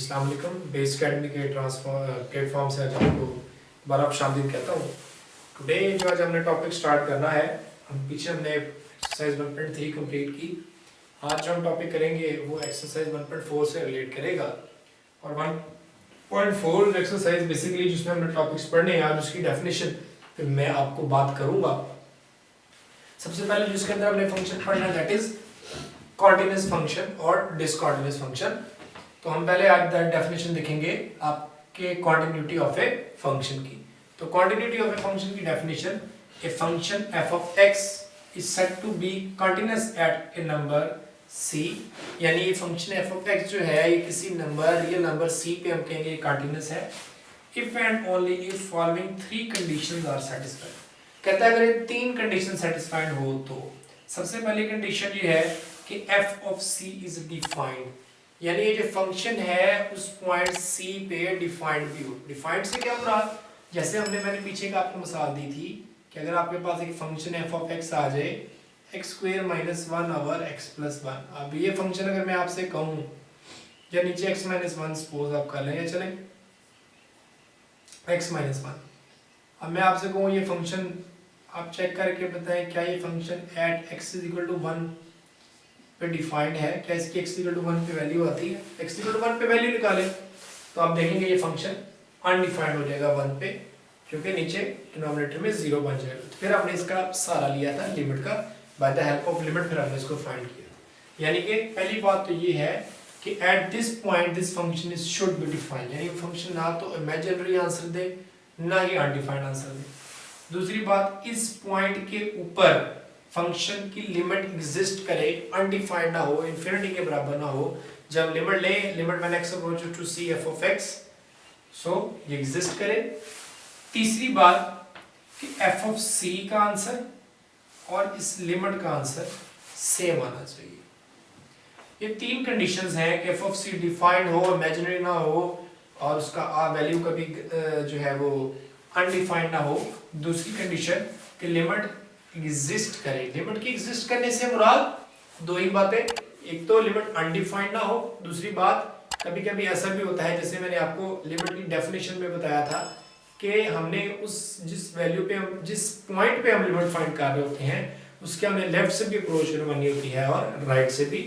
अस्सलाम वालेकुम। Base academy के प्लेटफॉर्म से आज आपको दोबारा खुशामदीद कहता हूँ। टुडे जो आज हमने टॉपिक स्टार्ट करना है, पीछे हमने एक्सरसाइज 1.3 कंप्लीट की। आज जो हम टॉपिक करेंगे वो एक्सरसाइज 1.4 से रिलेट करेगा। और 1.4 एक्सरसाइज बेसिकली जिसमें हमने टॉपिक्स पढ़ने हैं आज उसकी डेफिनेशन फिर मैं आपको बात करूँगा। सबसे पहले जिसके अंदर हमने फंक्शन पढ़ना दैट इज कॉन्टिन्यूअस फंक्शन और डिसकॉन्टिन्यूअस फंक्शन। तो हम पहले आज डेफिनेशन देखेंगे आपके कॉन्टिन्यूटी ऑफ ए फंक्शन की। तो कॉन्टिन्यूटी ऑफ ए फंक्शन की definition, a function f of x is said to be continuous at a number c, यानी ये फंक्शन f of x जो है ये किसी नंबर रियल नंबर c पे हम कहेंगे कंटीन्यूअस है if and only if following three conditions are satisfied। कहता है अगर ये तीन कंडीशन सेटिस्फाइड हो तो सबसे पहली कंडीशन ये है कि f of c is defined, यानी ये जो फंक्शन है उस पॉइंट c पे डिफाइंड भी हो। डिफाइंड से क्या मुराद, जैसे मैंने पीछे का आपको मिसाल दी थी कि अगर आपके पास एक फंक्शन f of x आ जाए x² - 1 ओवर x + 1। अब ये फंक्शन अगर मैं आपसे कहूँ या नीचे x - 1 सपोज आप कर लें या चलें x - 1, अब मैं आपसे कहूँ ये फंक्शन आप चेक करके बताएं क्या ये फंक्शन एट x = 1 पे डिफाइंड है, क्या इसकी x = 1 पे वैल्यू आती है। x = 1 पे वैल्यू निकालें तो आप देखेंगे ये फंक्शन अनडिफाइंड हो जाएगा 1 पे, क्योंकि नीचे डिनोमिनेटर में 0 बन जाएगा। तो फिर हमने इसका सहारा लिया था लिमिट का, by the help of limit फिर हमने इसको फाइंड किया। यानी कि पहली बात तो ये है कि at this point this function is should be defined, यानी फंक्शन ना तो इमेजिनरी आंसर दे ना ही अनडिफाइंड आंसर दे। दूसरी बात, इस पॉइंट के ऊपर फंक्शन की लिमिट एग्जिस्ट करे, अनडिफाइंड ना हो, इंफिनिटी के बराबर ना हो। जब लिमिट ले, limit when x approaches to c f of x, so ये एग्जिस्ट करे। तीसरी बात कि f of c का आंसर और इस लिमिट का आंसर सेम आना चाहिए। ये तीन कंडीशंस हैं कि f of c डिफाइंड हो, इमेजिनरी ना हो और उसका वैल्यू कभी जो है वो अनडिफाइंड ना हो। दूसरी कंडीशन कि लिमिट एग्जिस्ट करे। लिमिट की एग्जिस्ट करने से मुराद दो ही बातें, एक तो लिमिट अनडिफाइंड ना हो, दूसरी बात कभी कभी ऐसा भी होता है जैसे मैंने आपको लिमिट की डेफिनेशन में बताया था कि हमने उस जिस वैल्यू पे हम जिस पॉइंट पे हम लिमिट फाइंड कर रहे होते हैं उसके हमने लेफ्ट से भी अप्रोच करवानी होती है और राइट से भी।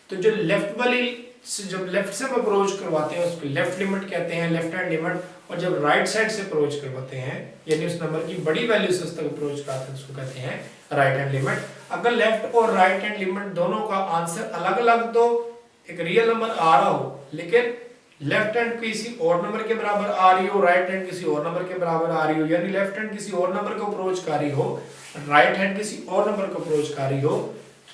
तो जो लेफ्ट वाली जब लेफ्ट से हम अप्रोच करवाते हैं उसको लेफ्ट लिमिट कहते हैं, लेफ्ट हैंड लिमिट, और जब राइट साइड से अप्रोच करवाते हैं यानी उस नंबर की बड़ी वैल्यू से उस तक अप्रोच करते हैं उसको कहते हैं राइट हैंड लिमिट। अगर लेफ्ट और राइट हैंड लिमिट दोनों का आंसर अलग अलग, तो एक रियल नंबर आ रहा हो लेकिन लेफ्ट हैंड किसी और नंबर के बराबर आ रही हो, राइट हैंड किसी और नंबर के बराबर आ रही हो, यानी लेफ्ट हैंड किसी और नंबर को अप्रोच कर रही हो, राइट हैंड किसी और नंबर को अप्रोच कर रही हो,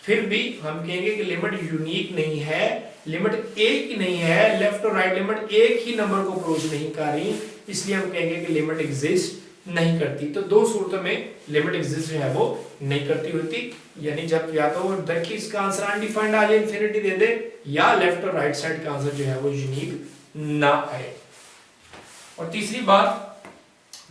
फिर भी हम कहेंगे कि लिमिट यूनिक नहीं है, लिमिट एक ही नहीं है, लेफ्ट और राइट लिमिट एक ही नंबर को अप्रोच नहीं कर रही, इसलिए हम कहेंगे कि लिमिट एग्जिस्ट नहीं करती। तो दो सूरतों में लिमिट एग्जिस्ट जो है वो नहीं करती होती, यानी जब या तो देखिए इसका आंसर अनडिफाइंड आ जाए, इंफिनिटी दे दे, या लेफ्ट और राइट साइड का आंसर जो है वो यूनिक ना आए। और तीसरी बात,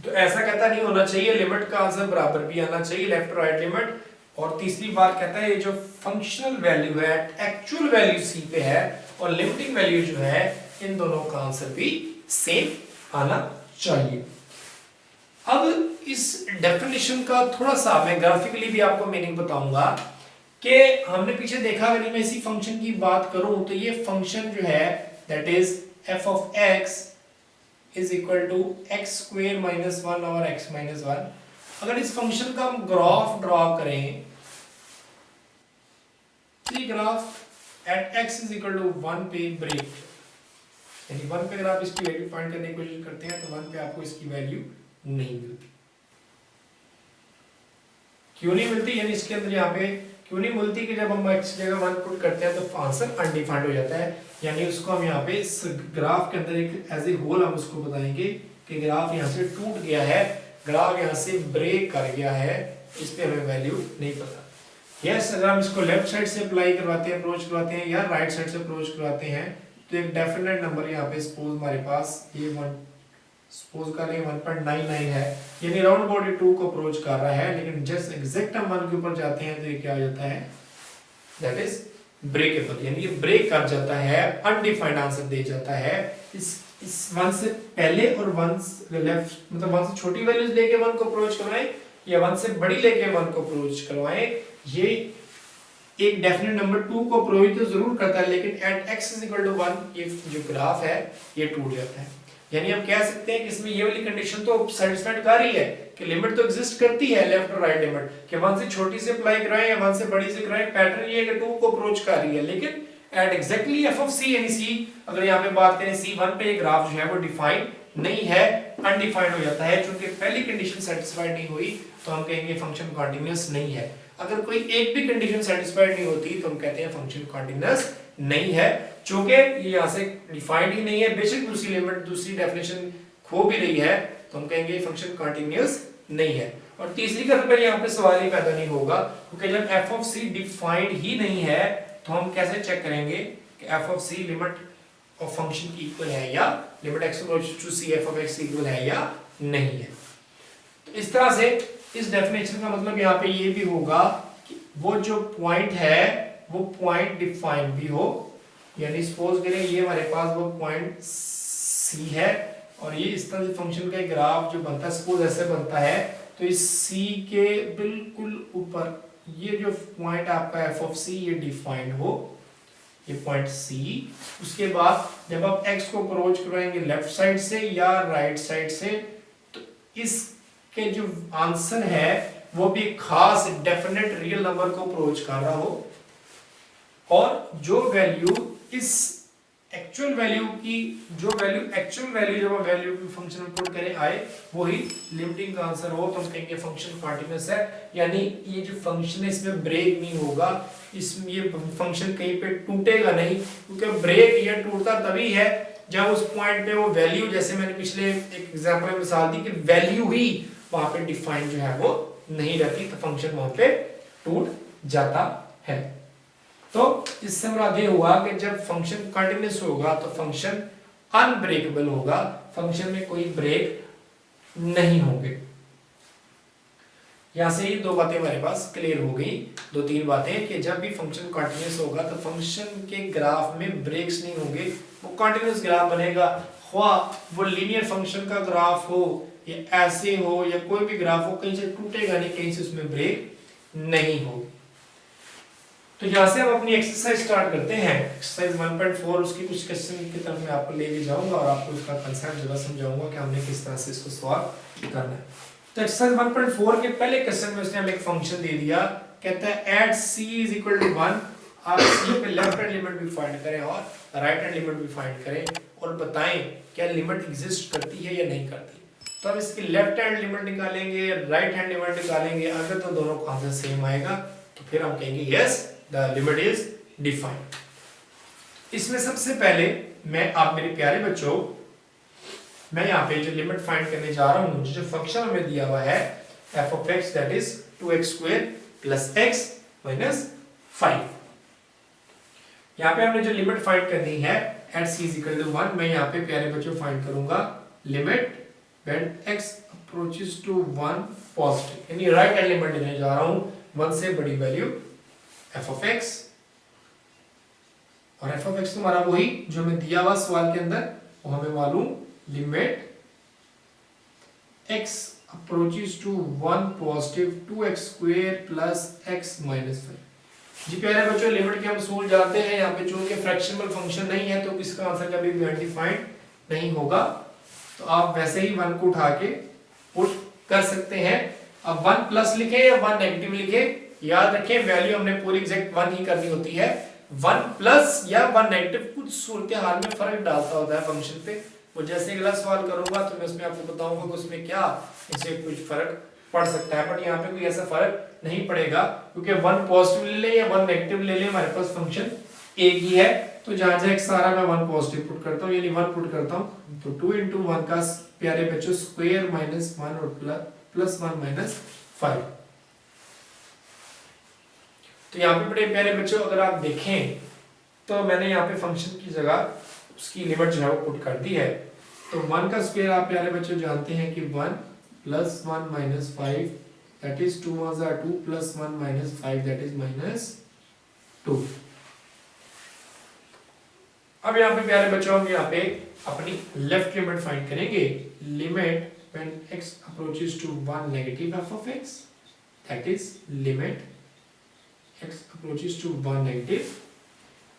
तो ऐसा कहता नहीं होना चाहिए, लिमिट का आंसर बराबर भी आना चाहिए लेफ्ट और राइट लिमिट। और तीसरी बात कहता है ये जो फंक्शनल वैल्यू है एक्चुअल वैल्यू c पे है और लिमिटिंग वैल्यू जो है इन दोनों का आंसर भी सेम आना चाहिए। अब इस डेफिनेशन का थोड़ा सा मैं ग्राफिकली भी आपको मीनिंग बताऊंगा कि हमने पीछे देखा, अगर मैं इसी फंक्शन की बात करूं तो ये फंक्शन जो है that is f of x is equal to x² - 1 over x - 1। अगर इस फंक्शन का हम ग्राफ ड्रॉ करें, graph at x is equal to 1 पे ब्रेक, यानी 1 पे अगर आप इसकी वैल्यू फाइंड करने की कोशिश करते हैं तो 1 पे आपको इसकी वैल्यू नहीं मिलती। क्यों नहीं मिलती, यानी इसके अंदर यहाँ पे क्यों नहीं मिलती कि जब हम x जगह 1 पुट करते हैं तो आंसर अनडिफाइंड हो जाता है, यानी उसको हम यहाँ पे इस ग्राफ के अंदर एक एज ए होल हम उसको बताएंगे कि ग्राफ यहाँ से टूट गया है, ग्राफ यहाँ से ब्रेक कर गया है, इस पे हमें वैल्यू नहीं पता। यस, अगर हम इसको लेफ्ट साइड से अप्लाई करवाते हैं, अप्रोच करवाते हैं या राइट साइड से अप्रोच करवाते हैं तो एक डेफिनेट नंबर यहाँ पे सपोज हमारे पास ये 1 सपोज कर लें 1.99 है, यानी राउंड अबाउट 2 को अप्रोच कर रहा है, लेकिन जस्ट एग्जैक्ट हम 1 के ऊपर जाते हैं तो ये क्या हो जाता है दैट इज ब्रेकेबल, यानी ये ब्रेक कर जाता है, अनडिफाइंड आंसर दे जाता है। इस वन से पहले और वन लेफ्ट मतलब वन से छोटी वैल्यूज लेके वन को अप्रोच करवाएं या वन से बड़ी लेके वन को अप्रोच करवाएं, ये एक डेफिनेट नंबर 2 को अप्रोच तो जरूर करता है, लेकिन एट x = 1 ये जो ग्राफ है ये टूट जाता है। यानी हम कह सकते हैं कि इसमें ये वाली कंडीशन तो सेटिस्फाइड कर रही है कि लिमिट तो एग्जिस्ट करती है, लेफ्ट और राइट लिमिट, कि वन से छोटी से अप्लाई कराएं या वन से बड़ी से कराएं, पैटर्न ये है कि 2 को अप्रोच कर रही है। लेकिन at exactly f of c, यानी c अगर यहाँ पे बात करें c1 पे, ये ग्राफ जो है वो डिफाइन नहीं है, अनडिफाइंड हो जाता है। चूंकि पहली कंडीशन सेटिस्फाइड नहीं हुई तो हम कहेंगे फंक्शन कॉन्टिन्यूअस नहीं है। अगर कोई एक भी कंडीशन सेटिस्फाइड नहीं होती तो हम कहते हैं फंक्शन कॉन्टिन्यूअस नहीं है, चूंकि ये यहाँ से डिफाइंड ही नहीं है। बेशक दूसरी लिमिट दूसरी डेफिनेशन खो भी रही है तो हम कहेंगे फंक्शन कॉन्टिन्यूअस नहीं है। और तीसरी का तो यहाँ पे सवाल ही पैदा नहीं होगा, क्योंकि जब f ऑफ c डिफाइंड ही नहीं है तो हम कैसे चेक करेंगे कि f of c limit of function की इक्वल है या limit x to c f of x equal है या नहीं है। तो इस तरह से इस डेफिनेशन का मतलब यहाँ पे ये भी होगा कि वो जो पॉइंट है वो पॉइंट डिफाइंड भी हो, यानी सपोज करें ये हमारे पास वो पॉइंट c है और ये इस तरह से फंक्शन का ग्राफ जो बनता है सपोज ऐसे बनता है, तो इस c के बिल्कुल ऊपर ये जो पॉइंट आपका f ऑफ c ये डिफाइंड हो, ये पॉइंट c। उसके बाद जब आप x को अप्रोच कराएंगे लेफ्ट साइड से या राइट साइड से, तो इसके जो आंसर है वो भी खास डेफिनेट रियल नंबर को अप्रोच कर रहा हो, और जो वैल्यू इस एक्चुअल वैल्यू की जो वैल्यू एक्चुअल वैल्यू जब वैल्यू की फंक्शन में पुट करें आए वही लिमिटिंग का आंसर हो, तो हम कहेंगे फंक्शन कॉन्टिन्यूअस है। यानी ये जो फंक्शन है इसमें ब्रेक नहीं होगा, इसमें ये फंक्शन कहीं पे टूटेगा नहीं, क्योंकि ब्रेक ये टूटता तभी है जब उस पॉइंट पे वो वैल्यू, जैसे मैंने पिछले एक एग्जांपल में मिसाल दी कि वैल्यू ही वहां पे डिफाइन जो है वो नहीं रहती, तो फंक्शन वहां पे टूट जाता है। तो इससे मुराद ये हुआ कि जब फंक्शन कंटिन्यूअस होगा तो फंक्शन अनब्रेकेबल होगा, फंक्शन में कोई ब्रेक नहीं होंगे। यहां से ये दो बातें हमारे पास क्लियर हो गई, दो तीन बातें, कि जब भी फंक्शन कंटिन्यूअस होगा तो फंक्शन के ग्राफ में ब्रेक्स नहीं होंगे, वो कंटिन्यूअस ग्राफ बनेगा, ख्वाह वो लीनियर फंक्शन का ग्राफ हो या ऐसे हो या कोई भी ग्राफ हो, कहीं से टूटेगा नहीं, कहीं से उसमें ब्रेक नहीं होगी। तो यहाँ से हम अपनी एक्सरसाइज स्टार्ट करते हैं। एक्सरसाइज 1.4 उसकी कुछ क्वेश्चन की तरफ मैं आपको लेके जाऊंगा और आपको उसका कंसेप्ट जगह समझाऊंगा कि हमने किस तरह से इसको सॉल्व करना है। तो एक्सरसाइज 1.4 के पहले क्वेश्चन में उसने हमें एक फंक्शन दे दिया, कहता है एट c = 1, आप c पे लेफ्ट हैंड लिमिट भी फाइंड करें और राइट हैंड लिमिट भी फाइंड करें और बताएं क्या लिमिट एग्जिस्ट करती है या नहीं करती। तो हम इसकी लेफ्ट हैंड लिमिट निकालेंगे, राइट हैंड लिमिट निकालेंगे, अगर तो दोनों का आंसर सेम आएगा तो फिर हम कहेंगे yes the limit is defined. इसमें सबसे पहले मैं, आप मेरे प्यारे बच्चों, मैं यहाँ पे जो लिमिट फाइंड करने जा रहा हूँ, जो फंक्शन हमें दिया हुआ है f of x that is 2x² plus x minus 5, यहाँ पे हमने जो लिमिट फाइंड करनी है at c = 1, मैं यहाँ पे प्यारे बच्चों फाइंड करूंगा limit when x approaches to 1 positive, यानी राइट हैंड लिमिट लेने जा रहा हूँ 1 से बड़ी वैल्यू f of x, और f of x तुम्हारा वही जो हमें दिया हुआ सवाल के अंदर, वो हमें मालूम limit x approaches to 1 positive 2x² plus x minus 5। जी प्यारे बच्चों, लिमिट के हम असूल जानते हैं, यहाँ पे चूंकि फ्रैक्शनल फंक्शन नहीं है तो इसका आंसर कभी भी अनडिफाइंड नहीं होगा, तो आप वैसे ही 1 को उठा के पुट कर सकते हैं। अब 1 प्लस लिखे या 1 नेगेटिव लिखे, याद रखें वैल्यू हमने पूरी एग्जैक्ट 1 ही करनी होती है। 1 प्लस या 1 नेगेटिव कुछ सूरत हाल में फर्क डालता होता है फंक्शन पे, वो जैसे अगला सवाल करूंगा तो मैं उसमें आपको बताऊंगा कि उसमें क्या इससे कुछ फर्क पड़ सकता है, बट यहाँ पे कोई ऐसा फर्क नहीं पड़ेगा, क्योंकि 1 पॉजिटिव ले ले या 1 नेगेटिव ले ले हमारे पास फंक्शन एक ही है। तो जहां जहां सारा मैं 1 पॉजिटिव पुट करता हूँ यानी 1 पुट करता हूँ, तो 2 × 1 का प्यारे बच्चों स्क्वायर माइनस 1 और प्लस 1 माइनस 5। तो यहाँ पे बड़े प्यारे बच्चों अगर आप देखें तो मैंने यहाँ पे फंक्शन की जगह उसकी लिमिट जो है वो पुट कर दी है। तो 1 का स्क्वायर आप प्यारे बच्चों जानते हैं कि 1 plus 1 minus 5 that is 2 × 2 plus 1 minus 5 that is -2। अब यहाँ पे प्यारे बच्चों हम यहाँ पे अपनी लेफ्ट लिमिट फाइंड करेंगे। Limit when x approaches to 1 negative f of x, that is limit x approaches to 1 negative,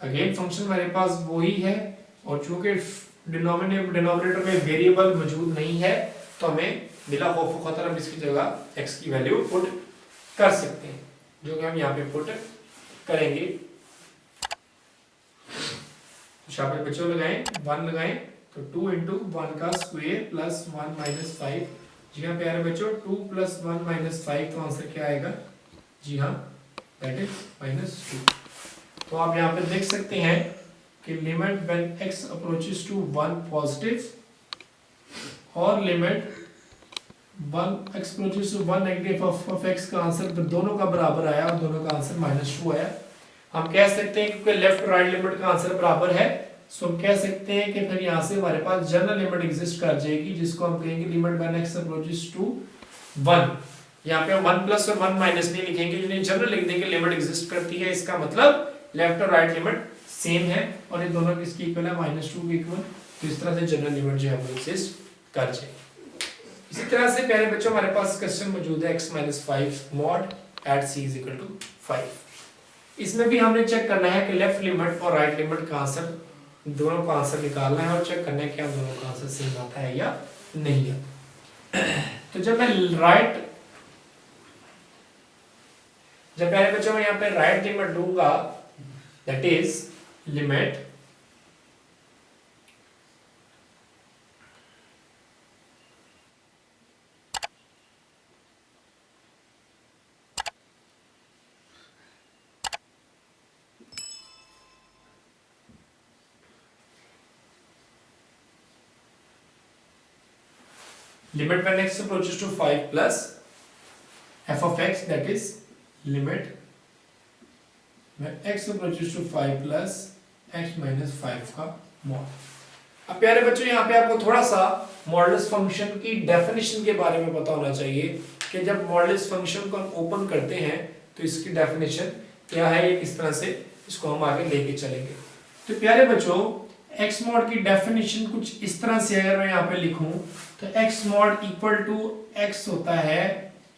again function हमारे पास वही है और चूंकि डिनोमिनेटर में वेरिएबल मौजूद नहीं है तो हमें बिला खौफ खतर हम इसकी जगह x की वैल्यू पुट कर सकते हैं, जो कि हम यहाँ पे पुट करेंगे। शाबाश बच्चों, लगाएं 1 लगाएं तो 2 इंटू 1 का स्क्वायर प्लस 1 माइनस 5। जी हाँ प्यारे बच्चों, 2 प्लस 1 माइनस 5 तो आंसर क्या आएगा? जी हाँ दैट इज -2। तो आप यहाँ पे देख सकते हैं कि limit when x approaches to 1 positive और limit 1 x approaches to 1 negative of x का आंसर दोनों का बराबर आया और दोनों का आंसर -2 आया। हम कह सकते हैं क्योंकि लेफ्ट और राइट लिमिट का आंसर बराबर है, सो हम कह सकते हैं कि फिर यहाँ से हमारे पास जनरल लिमिट एग्जिस्ट कर जाएगी, जिसको हम कहेंगे limit when x approaches to 1। यहाँ पे 1 प्लस और 1 माइनस नहीं लिखेंगे, यानी जनरल लिख देंगे लिमिट एग्जिस्ट करती है। इसका मतलब लेफ्ट और राइट लिमिट सेम है और ये दोनों किसकी इक्वल है? -2 के इक्वल। तो इस तरह से जनरल लिमिट जो है वो एग्जिस्ट कर जाएगी। इसी तरह से प्यारे बच्चों हमारे पास क्वेश्चन मौजूद है x-5 mod at c = 5। इसमें भी हमने चेक करना है कि लेफ्ट लिमिट और राइट लिमिट का आंसर, दोनों का आंसर निकालना है और चेक करना है क्या दोनों का आंसर सेम आता है या नहीं आता। तो जब प्यारे बच्चों मैं यहाँ पे राइट लिमिट दूंगा, that is limit limit when x approaches to 5 plus f of x, that is limit when x approaches to 5 plus x minus 5 का मॉड। अब प्यारे बच्चों यहाँ पे आपको थोड़ा सा मॉडुलस फंक्शन की डेफिनेशन के बारे में पता होना चाहिए कि जब मॉडुलस फंक्शन को हम ओपन करते हैं तो इसकी डेफिनेशन क्या है, किस तरह से इसको हम आगे लेके चलेंगे। तो प्यारे बच्चों x मॉड की डेफिनेशन कुछ इस तरह से अगर मैं यहाँ पे लिखूं तो x mod equal to x होता है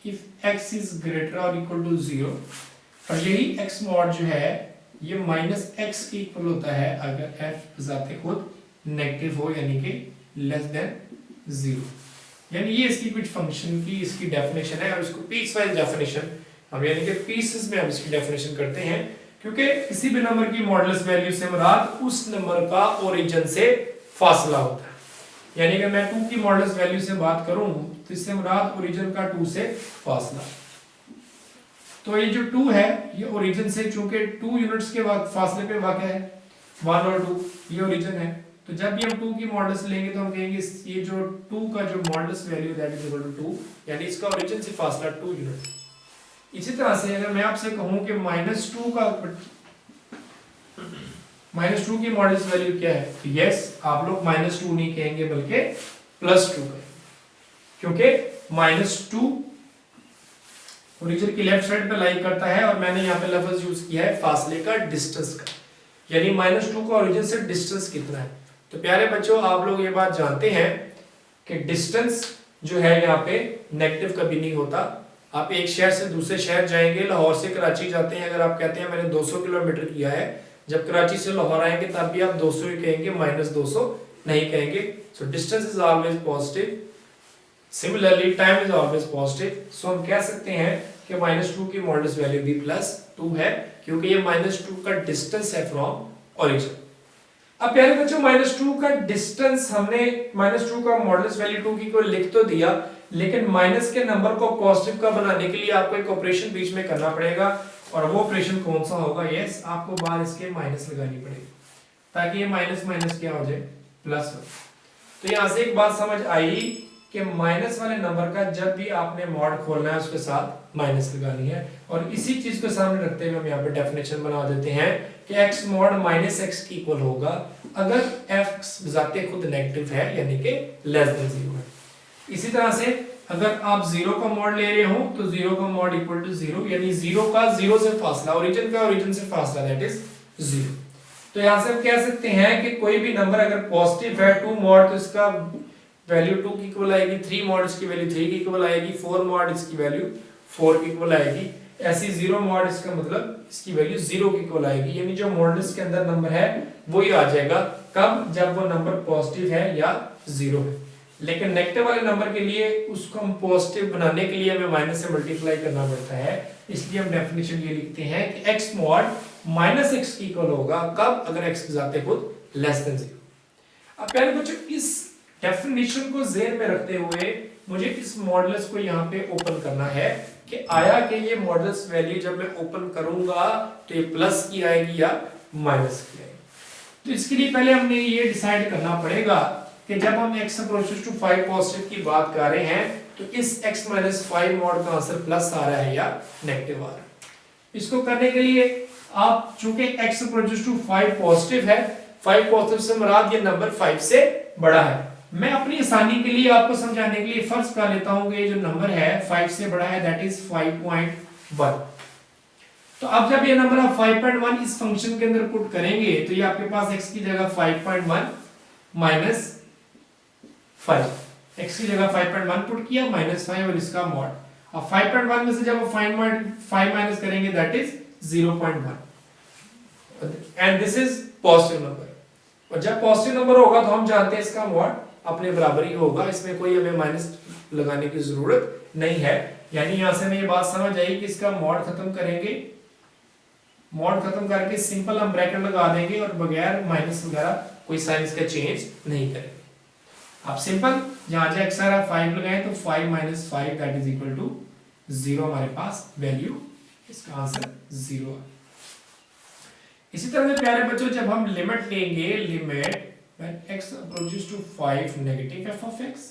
इफ x इज ग्रेटर और इक्वल टू 0, और यही x मॉड जो है ये -x के इक्वल होता है अगर f बजाते खुद नेगेटिव हो, यानी कि लेस देन 0। यानी ये इसकी कुछ फंक्शन की इसकी डेफिनेशन है और इसको पीस वाइज डेफिनेशन हम यानी कि पीसेस में हम इसकी डेफिनेशन करते हैं, क्योंकि किसी भी नंबर की मॉडुलस वैल्यू से मुराद उस नंबर का ओरिजिन से फासला होता है। यानी कि मैं 2 की मॉडुलस वैल्यू से बात करूं तो इससे मुराद ओरिजिन का 2 से फासला। तो ये जो 2 है ये ओरिजिन से, चूंकि 2 यूनिट्स के बाद फासले पे वाक़ है 1 और 2, ये ओरिजिन है। तो जब भी हम 2 की मॉडुलस लेंगे तो हम कहेंगे ये जो 2 का जो modulus value that is equal to 2, यानी इसका ओरिजिन से फासला 2 यूनिट। इसी तरह से अगर मैं आपसे कहूं कि -2 की मॉडुलस वैल्यू क्या है, तो यस आप लोग -2 नहीं कहेंगे बल्कि +2 कहेंगे, क्योंकि -2 ओरिजिन की लेफ्ट साइड पे लाई करता है और मैंने यहाँ पे लफ्ज यूज किया है फासले का, डिस्टेंस का, यानी -2 का ओरिजिन से डिस्टेंस कितना है। तो प्यारे बच्चों आप लोग ये बात जानते हैं कि डिस्टेंस जो है यहाँ पे नेगेटिव कभी नहीं होता। आप एक शहर से दूसरे शहर जाएंगे, लाहौर से कराची जाते हैं, अगर आप कहते हैं मैंने 200 किलोमीटर किया है, जब कराची से लाहौर आएंगे तब भी आप 200 ही कहेंगे, -200 नहीं कहेंगे। So distance is always positive, similarly time is always positive. So हम कह सकते हैं कि -2 की मॉडुलस वैल्यू भी +2 है, क्योंकि ये -2 का डिस्टेंस है फ्रॉम ओरिजिन। अब प्यारे बच्चों -2 का डिस्टेंस, हमने -2 का मॉडुलस वैल्यू 2 की को लिख तो दिया, लेकिन माइनस के नंबर को पॉजिटिव का बनाने के लिए आपको एक ऑपरेशन बीच में करना पड़ेगा, और वो ऑपरेशन कौन सा होगा? यस आपको बाहर इसके माइनस लगानी पड़ेगी ताकि ये माइनस माइनस क्या हो जाए, प्लस हो। तो यहां से एक बात समझ आई कि माइनस वाले नंबर का जब भी आपने मॉड खोलना है उसके साथ माइनस लगानी है, और इसी चीज को सामने रखते हुए हम यहाँ पे डेफिनेशन बना देते हैं कि x मॉड -x की इक्वल होगा अगर f बजाते खुद नेगेटिव है, यानी कि लेस देन 0 है। इसी तरह से अगर आप 0 का मॉड ले रहे हो तो 0 का मॉड इक्वल टू 0, यानी 0 का 0 से फासला, ओरिजिन का ओरिजिन से फासला दैट इज 0। तो यहां से हम कह सकते हैं कि कोई भी नंबर अगर पॉजिटिव है 2 मॉड तो इसका वैल्यू 2 की इक्वल आएगी, 3 मॉड इसकी वैल्यू 3 की इक्वल आएगी, 4 मॉड इसकी वैल्यू 4 की इक्वल आएगी, ऐसी 0 मॉड इसका मतलब इसकी वैल्यू 0 की इक्वल आएगी। यानी जो मॉडल्स के अंदर नंबर है वो ही आ जाएगा, कब, जब वो नंबर पॉजिटिव है या 0 है। लेकिन नेगेटिव वाले नंबर के लिए उसको हम पॉजिटिव बनाने के लिए हमें माइनस से मल्टीप्लाई करना पड़ता है, इसलिए हम डेफिनेशन ये लिखते हैं कि x मॉड माइनस एक्स की इक्वल होगा, कब, अगर x की जाते खुद लेस देन 0। अब प्यारे बच्चों इस डेफिनेशन को ज़हन में रखते हुए मुझे इस मॉडल्स को यहाँ पे ओपन करना है कि आया कि ये मॉडल्स वैल्यू जब मैं ओपन करूंगा तो ये प्लस की आएगी या माइनस की आएगी। तो इसके लिए पहले हमने ये डिसाइड करना पड़ेगा कि जब हम x अप्रोचेस टू 5 पॉजिटिव की बात कर रहे हैं तो इस x माइनस 5 मॉड का आंसर प्लस आ रहा है या नेगेटिव आ रहा है। इसको करने के लिए आप चूंकि x अप्रोचेस टू 5 पॉजिटिव है, 5 पॉजिटिव से मुराद ये नंबर 5 से बड़ा है। मैं अपनी आसानी के लिए आपको समझाने के लिए फर्ज कर लेता हूं कि ये जो नंबर है 5 से बड़ा है, दैट इज 5.1। तो अब जब ये नंबर आप 5.1 इस फंक्शन के अंदर पुट करेंगे तो ये आपके पास x की जगह 5.1 माइनस 5, x की जगह 5.1 पुट किया माइनस 5 और इसका मॉड। अब 5.1 में से जब आप 5 माइनस करेंगे that is 0.1 and this is positive number. और जब पॉजिटिव नंबर होगा तो हम जानते हैं इसका मॉड अपने बराबर ही होगा, इसमें कोई हमें माइनस लगाने की जरूरत नहीं है। यानी यहां से हमें ये बात समझ आई कि इसका मॉड खत्म करेंगे, मॉड खत्म करके सिंपल हम ब्रैकेट लगा देंगे और बगैर माइनस वगैरह कोई साइन इसका चेंज नहीं करेंगे। आप सिंपल जहां जहां एक्स आ रहा 5 लगाएं तो 5 minus 5 that is equal to 0 हमारे पास वैल्यू, इसका आंसर 0 है। इसी तरह से प्यारे बच्चों जब हम लिमिट लेंगे, limit when x approaches to 5 negative f of x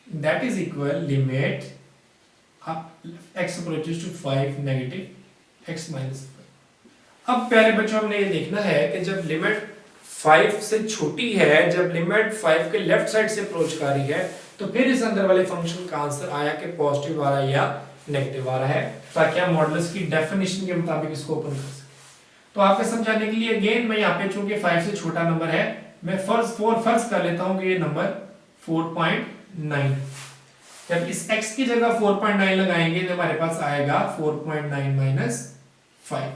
that is equal limit x approaches to 5 negative x minus 5। अब प्यारे बच्चों हमने ये देखना है कि जब लिमिट 5 से छोटी है, जब लिमिट 5 के लेफ्ट साइड से अप्रोच कर रही है तो फिर इस अंदर वाले फंक्शन का आंसर आया कि पॉजिटिव आ रहा है या नेगेटिव आ रहा है, ताकि हम मॉडल्स की डेफिनेशन के मुताबिक इसको ओपन कर सकें। तो आपको समझाने के लिए अगेन मैं यहाँ पे चूंकि 5 से छोटा नंबर है मैं फर्ज कर लेता हूं कि ये नंबर 4.9। जब इस x की जगह 4.9 लगाएंगे तो हमारे पास आएगा 4.9 माइनस 5।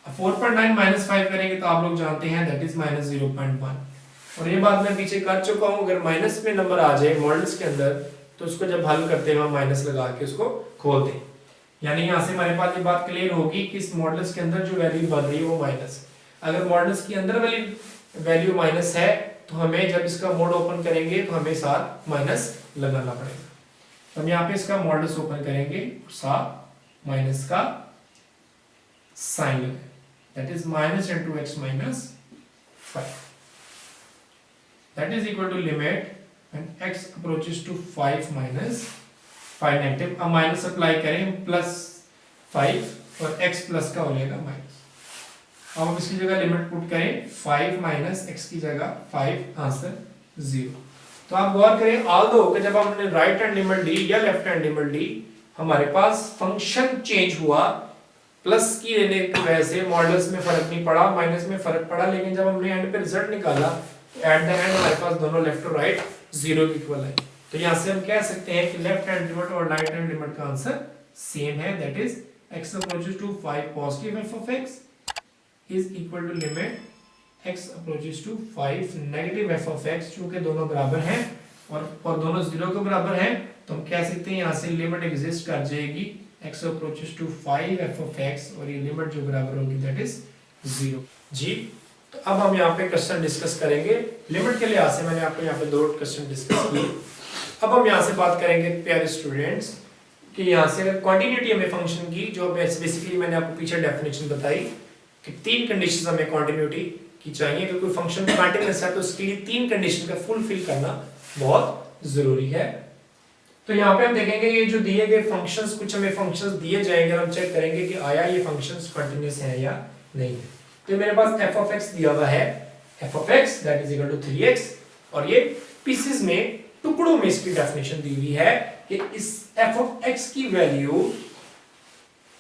4.9 माइनस 5 करेंगे तो आप लोग जानते हैं दैट इज माइनस 0.1। और ये बात मैं पीछे कर चुका हूं, अगर माइनस में नंबर आ जाए मॉडल्स के अंदर तो उसको जब हल करते हैं हम माइनस लगा के उसको खोलते हैं। यानी यहां से हमारे पास ये बात क्लियर होगी कि इस मॉडल्स के अंदर जो वैल्यू बन रही है वो माइनस है। अगर मॉडल्स के अंदर वाली वैल्यू माइनस है तो हमें जब इसका मोड ओपन करेंगे तो हमें साथ माइनस लगाना पड़ेगा। तो हम यहाँ पे इसका मॉडल्स ओपन करेंगे और साथ माइनस का साइन लगाएंगे, that is minus into x minus 5 that is equal to limit when x approaches to 5 minus 5 negative. अब माइनस अप्लाई करें प्लस 5 और x प्लस का हो जाएगा माइनस। अब हम इसकी जगह लिमिट पुट करें 5 माइनस x की जगह 5 आंसर 0। तो आप गौर करें ऑल्दो कि जब हमने राइट हैंड लिमिट ली या लेफ्ट हैंड लिमिट ली हमारे पास फंक्शन चेंज हुआ, प्लस की लेने की वजह से मॉडल्स में फर्क नहीं पड़ा, माइनस में फर्क पड़ा, लेकिन जब हमने एंड पे रिजल्ट निकाला तो एट द एंड हमारे पास दोनों लेफ्ट और राइट 0 की इक्वल है। तो यहाँ से हम कह सकते हैं कि लेफ्ट हैंड लिमिट और राइट हैंड लिमिट का आंसर सेम है, that is x approaches to 5 positive f of x is equal to limit x approaches to 5 negative f of x, चूंकि दोनों बराबर हैं और दोनों 0 के बराबर हैं तो हम कह सकते हैं यहाँ से लिमिट एग्जिस्ट कर जाएगी x approaches to 5 f of x और ये लिमिट जो बराबर होगी दैट इज 0 जी। तो अब हम यहाँ पे क्वेश्चन डिस्कस करेंगे लिमिट के लिहाज से। मैंने आपको यहाँ पे 2 क्वेश्चन डिस्कस किए। अब हम यहाँ से बात करेंगे प्यारे स्टूडेंट्स कि यहाँ से अगर क्वांटिटी हमें फंक्शन की, जो बेसिकली मैंने आपको पीछे डेफिनेशन बताई कि 3 कंडीशन हमें कंटिन्यूटी की चाहिए, कि कोई फंक्शन कंटीन्यूअस है तो उसके लिए 3 कंडीशन का फुलफिल करना बहुत जरूरी है। तो यहाँ पे हम देखेंगे ये जो दिए गए फंक्शंस, कुछ हमें फंक्शंस दिए जाएंगे, हम चेक करेंगे कि आया ये फंक्शंस कंटीन्यूअस है या नहीं है। तो मेरे पास f of x दिया हुआ है, f of x that is equal to 3x, और ये पीसेस में टुकड़ों में इसकी डेफिनेशन दी हुई है कि इस f of x की वैल्यू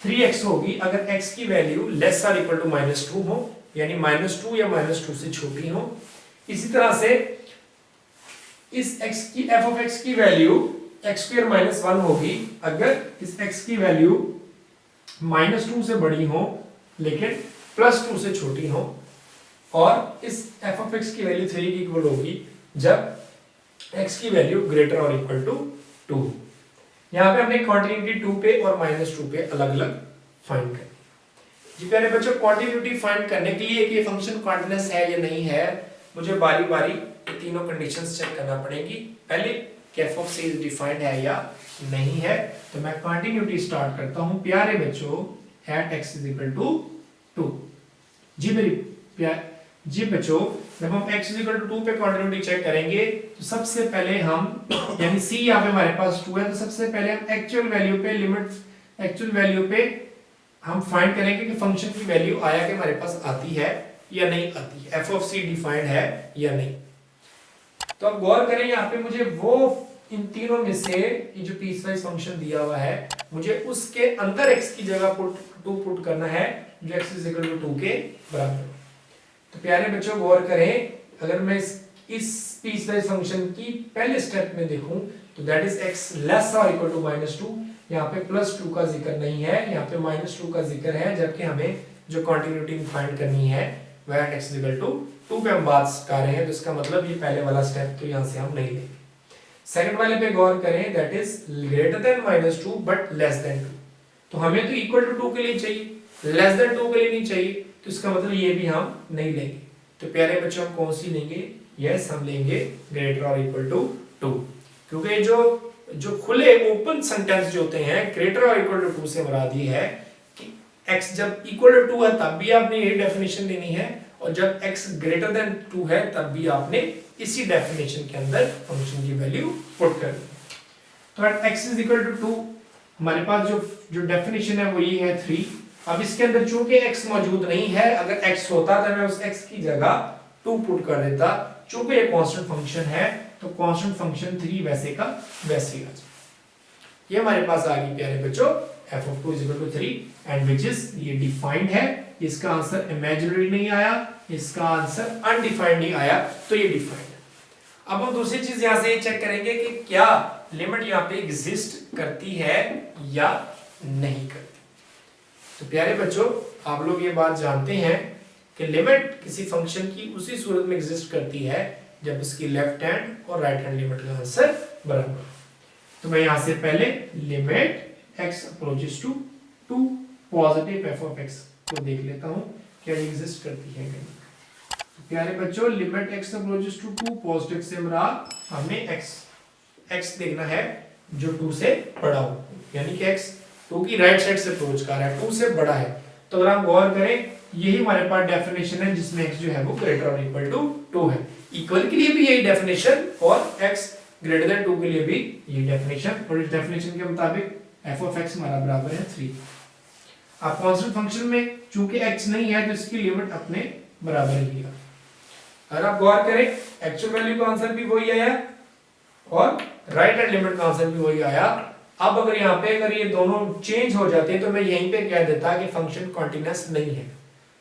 3x होगी अगर x की value less or equal to -2 हो, यानी -2 या -2 से छोटी हो। इसी तरह से इस x की f ऑफ x की वैल्यू x² -1 होगी अगर इस x की वैल्यू -2 से बड़ी हो लेकिन +2 से छोटी हो, और इस f ऑफ x की वैल्यू 3 की इक्वल होगी जब x की वैल्यू ग्रेटर और इक्वल टू 2। यहाँ पे हमने कॉन्टिन्यूटी 2 पे और -2 पे अलग अलग फाइंड करी। जी प्यारे बच्चों, कॉन्टिन्यूटी फाइंड करने के लिए कि ये फंक्शन कॉन्टिन्यूअस है या नहीं है, मुझे बारी बारी ये तीनों कंडीशंस चेक करना पड़ेगी। पहले कि f ऑफ c डिफाइंड है या नहीं है, तो मैं कॉन्टिन्यूटी स्टार्ट करता हूँ प्यारे बच्चों at x is equal to 2। जी बच्चों, जब हम x इज इक्वल टू 2 पे कॉन्टिन्यूटी चेक करेंगे तो सबसे पहले हम, यानी c यहाँ पे हमारे पास 2 है, तो सबसे पहले हम एक्चुअल वैल्यू पे लिमिट एक्चुअल वैल्यू पे हम फाइंड करेंगे कि फंक्शन की वैल्यू आया कि हमारे पास आती है या नहीं आती है, f ऑफ c डिफाइंड है या नहीं। तो अब गौर करें यहाँ पे मुझे वो इन तीनों में से ये जो पीसवाइज फंक्शन दिया हुआ है, मुझे उसके अंदर x की जगह पुट करना है जो x इज इक्वल टू 2 के बराबर। तो प्यारे बच्चों गौर करें, अगर मैं इस पीसवाइज फंक्शन की पहले स्टेप में देखूं तो दैट इज x लेस और इक्वल टू -2, यहाँ पे +2 का जिक्र नहीं है, यहाँ पे -2 का जिक्र है, जबकि हमें जो कॉन्टिन्यूटी फाइंड करनी है वह x इक्वल टू 2 पे हम बात कर रहे हैं, तो इसका मतलब ये पहले वाला स्टेप तो यहाँ से हम नहीं लेंगे। सेकंड वाले पे गौर करें, that is greater than -2 but less than 2, तो हमें तो इक्वल टू 2 के लिए चाहिए, लेस देन 2 के लिए नहीं चाहिए, तो इसका मतलब ये भी हम नहीं लेंगे। तो प्यारे बच्चों हम कौन सी लेंगे? यस, हम लेंगे ग्रेटर और इक्वल टू 2, क्योंकि जो खुले ओपन सेंटेंस जो होते हैं ग्रेटर और इक्वल टू 2 से मुराद ये है कि x जब इक्वल टू 2 है तब भी आपने यही डेफिनेशन लेनी है, और जब x ग्रेटर देन 2 है तब भी आपने इसी डेफिनेशन के अंदर फंक्शन की वैल्यू पुट करनी है। तो at x is equal to 2 हमारे पास जो डेफिनेशन है वो ये है 3। अब इसके अंदर चूंकि x मौजूद नहीं है, अगर x होता तो मैं उस x की जगह 2 पुट कर देता, चूंकि ये कांस्टेंट फंक्शन है तो कांस्टेंट फंक्शन 3 वैसे का वैसे ही आ जाए। ये हमारे पास आ गई प्यारे बच्चों f of 2 is equal to 3 and which is ये डिफाइंड है, इसका आंसर इमेजिनरी नहीं आया, इसका आंसर अनडिफाइंड नहीं आया, तो ये डिफाइंड है। अब हम दूसरी चीज यहां से ये चेक करेंगे कि क्या लिमिट यहां पे एग्जिस्ट करती है या नहीं करती। तो प्यारे बच्चों आप लोग ये बात जानते हैं कि लिमिट किसी फंक्शन की उसी सूरत में एग्जिस्ट करती है जब इसकी लेफ्ट हैंड और राइट हैंड लिमिट का आंसर बराबर। तो मैं यहां से पहले limit x approaches to 2 positive f of x को देख लेता हूं क्या एग्जिस्ट करती है कि नहीं। तो प्यारे बच्चों limit x approaches to 2 positive से मुराद हमने x देखना है जो 2 से बड़ा हो, यानी कि x 2 की राइट साइड से अप्रोच कर रहा है, 2 से बड़ा है। तो अगर हम गौर करें यही हमारे पास डेफिनेशन है जिसमें x जो है वो ग्रेटर और इक्वल टू 2 है। इक्वल के लिए भी यही डेफिनेशन और x ग्रेटर देन 2 के लिए भी यही डेफिनेशन, और इस डेफिनेशन के मुताबिक f ऑफ x हमारा बराबर है 3। अब कांस्टेंट फंक्शन में चूंकि x नहीं है तो इसकी लिमिट अपने बराबर ही लिया। अगर आप गौर करें एक्चुअल वैल्यू का आंसर भी वही आया और राइट हैंड लिमिट का आंसर भी वही आया। अब अगर यहाँ पे अगर ये दोनों चेंज हो जाते हैं तो मैं यहीं पे कह देता कि फंक्शन कॉन्टिन्यूअस नहीं है,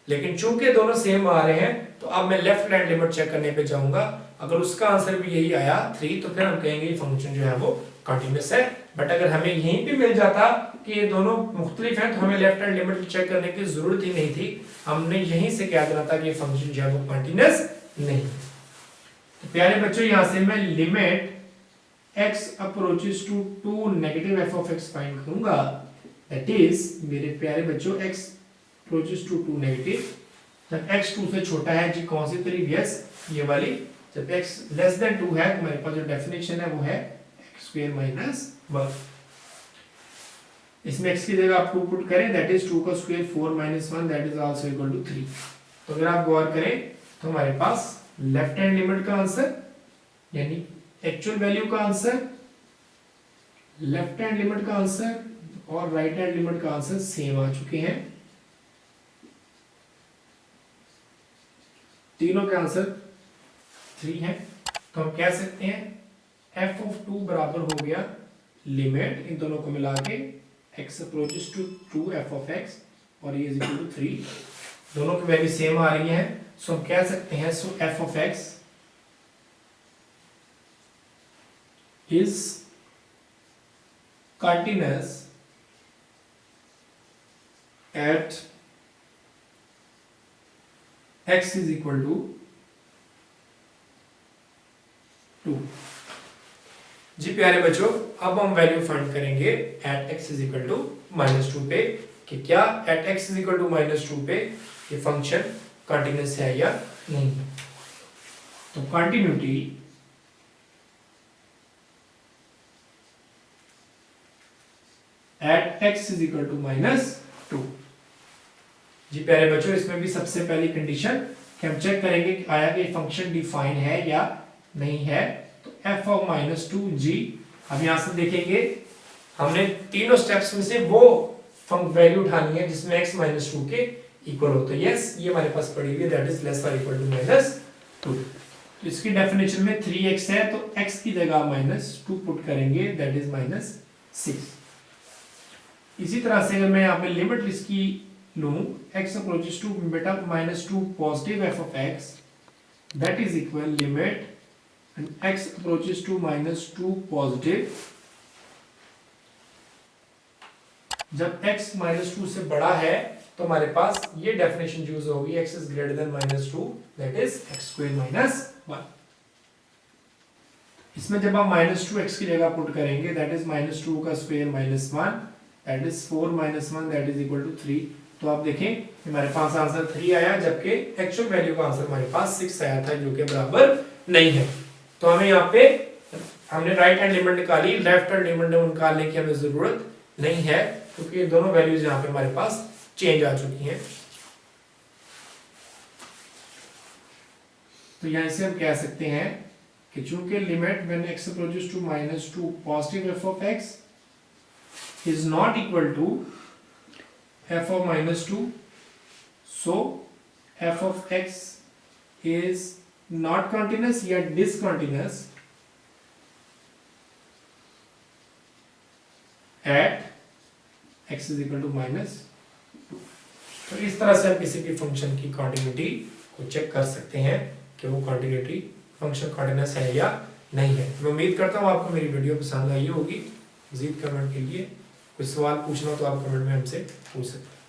लेकिन चूंकि दोनों सेम आ रहे हैं तो अब मैं लेफ्ट हैंड लिमिट चेक करने पे जाऊंगा, अगर उसका आंसर भी यही आया 3 तो फिर हम कहेंगे ये फंक्शन जो है वो कॉन्टिन्यूअस है। बट अगर हमें यहीं पे मिल जाता कि ये दोनों मुख्तलिफ हैं तो हमें लेफ्ट हैंड लिमिट चेक करने की जरूरत ही नहीं थी, हमने यहीं से कह देना था कि ये फंक्शन जो है वो कॉन्टिन्यूअस नहीं। तो प्यारे बच्चों यहाँ से मैं limit x approaches to 2 negative f of x find करूंगा, दैट इज मेरे प्यारे बच्चों x अप्रोचेस टू 2 नेगेटिव, जब x 2 से छोटा है जी कौन सी तरीक? यस ये वाली। जब x लेस देन 2 है तो मेरे पास जो डेफिनेशन है वो है x² - 1। इसमें x की जगह आप 2 पुट करें, दैट इज 2 का square 4 - 1 that is also equal to 3। तो अगर आप गौर करें तो हमारे पास लेफ्ट हैंड लिमिट का आंसर यानी एक्चुअल वैल्यू का आंसर, लेफ्ट हैंड लिमिट का आंसर और राइट हैंड लिमिट का आंसर सेम आ चुके हैं। तीनों के आंसर 3 है। तो हम कह सकते हैं f ऑफ 2 बराबर हो गया लिमिट इन दोनों को मिला के x approaches to 2 f of x और ये इज इक्वल टू 3, दोनों की वैल्यू सेम आ रही है। सो हम कह सकते हैं so f of x is continuous at x is equal to 2। जी प्यारे बच्चों, अब हम वैल्यू फाइंड करेंगे at x is equal to -2 पे कि क्या एट x is equal to -2 पे ये फंक्शन कंटिन्यूस है या नहीं। तो continuity at x is equal to -2। जी प्यारे बच्चों, इसमें भी सबसे पहली कंडीशन कि हम चेक करेंगे कि आया कि फंक्शन डिफाइन है या नहीं है। तो f ऑफ -2g, अब यहां से देखेंगे हमने तीनों स्टेप्स में से वो वैल्यू उठानी है जिसमें x -2 के इक्वल हो। तो यस, ये हमारे पास पड़ी हुई है, दैट इज लेस और इक्वल टू -2। तो इसकी डेफिनेशन में 3x है तो x की जगह -2 पुट करेंगे, दैट इज -6। इसी तरह से अगर मैं यहाँ पे लिमिट इसकी लूं x अप्रोचेस टू बेटा -2 positive f of x, that is equal limit x approaches to -2 positive, जब x -2 से बड़ा है तो हमारे पास ये डेफिनेशन यूज होगी, x is greater than -2, that is x square -1। इसमें जब हम -2 x की जगह पुट करेंगे, दैट इज -2 का square -1, that is 4 -1, that is equal to 3। तो आप देखें हमारे पास आंसर 3 आया, जबकि एक्चुअल वैल्यू का आंसर हमारे पास 6 आया था, जो कि बराबर नहीं है। तो हमें यहाँ पे हमने राइट हैंड लिमिट निकाली, लेफ्ट हैंड लिमिट निकालने की हमें जरूरत नहीं है, क्योंकि ये दोनों वैल्यूज यहाँ पे हमारे पास चेंज आ चुकी हैं। तो यहाँ से हम कह सकते हैं कि चूंकि limit when x approaches to -2 positive f of x is not equal to f of -2, so f of x is not continuous या discontinuous at x is equal to -2। तो इस तरह से हम किसी भी फंक्शन की कॉन्टिन्यूटी को चेक कर सकते हैं कि वो कॉन्टिन्यूटी फंक्शन कॉन्टिन्यूस है या नहीं है। मैं उम्मीद करता हूँ आपको मेरी वीडियो पसंद आई होगी। मज़ीद कमेंट के लिए कोई सवाल पूछना हो तो आप कमेंट में हमसे पूछ सकते हैं।